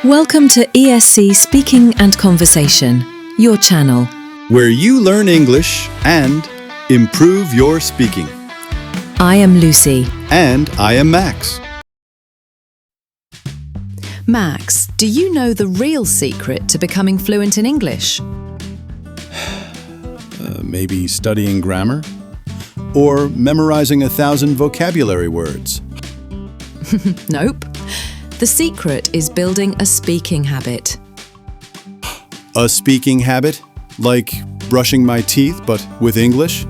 Welcome to ESC Speaking and Conversation, your channel, where you learn English and improve your speaking. I am Lucy. And I am Max. Max, do you know the real secret to becoming fluent in English? Maybe studying grammar? Or memorizing 1,000 vocabulary words? Nope. The secret is building a speaking habit. A speaking habit? Like brushing my teeth, but with English?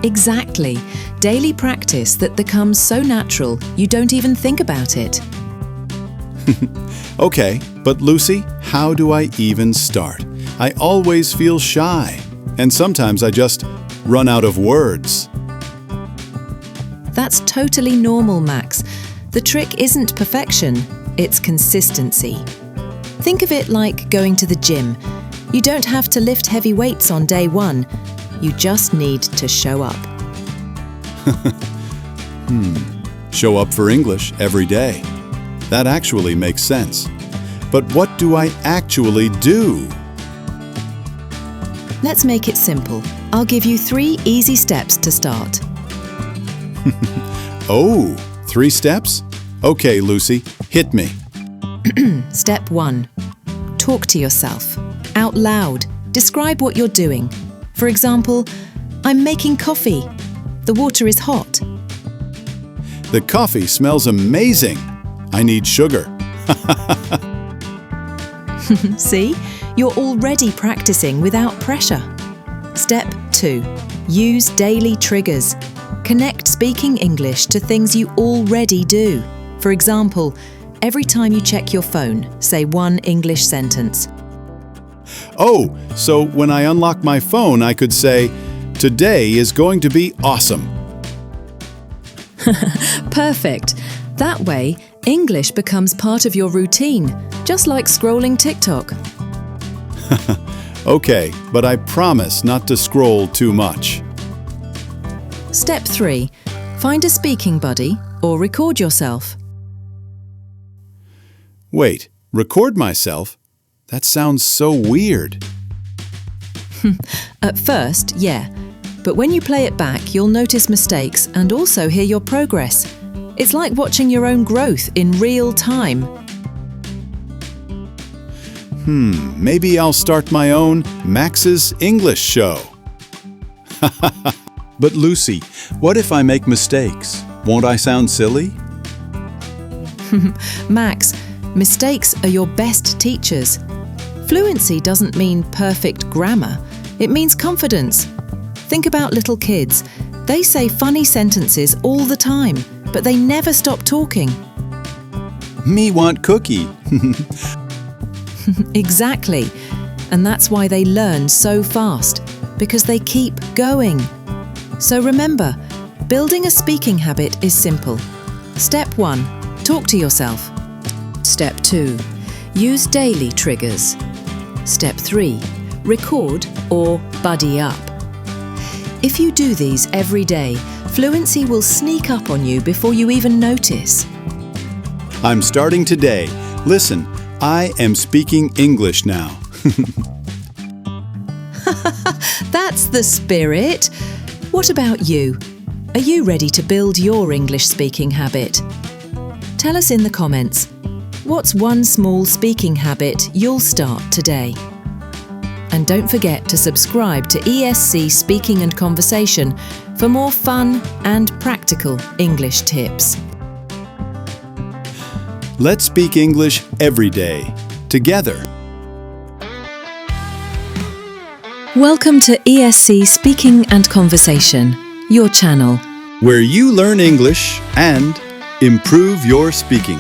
Exactly. Daily practice that becomes so natural you don't even think about it. Okay, but Lucy, how do I even start? I always feel shy, and sometimes I just run out of words. That's totally normal, Max. The trick isn't perfection, it's consistency. Think of it like going to the gym. You don't have to lift heavy weights on day one. You just need to show up. Show up for English every day. That actually makes sense. But what do I actually do? Let's make it simple. I'll give you 3 easy steps to start. Oh, 3 steps? Okay, Lucy, hit me. Step 1. Talk to yourself. Out loud. Describe what you're doing. For example, I'm making coffee. The water is hot. The coffee smells amazing. I need sugar. See? You're already practicing without pressure. Step 2. Use daily triggers. Connect speaking English to things you already do. For example, every time you check your phone, say one English sentence. Oh, so when I unlock my phone, I could say, "Today is going to be awesome." Perfect. That way, English becomes part of your routine, just like scrolling TikTok. Okay, but I promise not to scroll too much. Step 3. Find a speaking buddy or record yourself. Wait, record myself? That sounds so weird. At first, yeah. But when you play it back, you'll notice mistakes and also hear your progress. It's like watching your own growth in real time. Maybe I'll start my own Max's English show. But Lucy, what if I make mistakes? Won't I sound silly? Max, mistakes are your best teachers. Fluency doesn't mean perfect grammar. It means confidence. Think about little kids. They say funny sentences all the time, but they never stop talking. Me want cookie. Exactly. And that's why they learn so fast, because they keep going. So remember, building a speaking habit is simple. Step 1. Talk to yourself. Step 2. Use daily triggers. Step 3. Record or buddy up. If you do these every day, fluency will sneak up on you before you even notice. I'm starting today. Listen, I am speaking English now. That's the spirit. What about you? Are you ready to build your English speaking habit? Tell us in the comments. What's one small speaking habit you'll start today? And don't forget to subscribe to ESC Speaking and Conversation for more fun and practical English tips. Let's speak English every day, together. Welcome to ESC Speaking and Conversation, your channel, where you learn English and improve your speaking.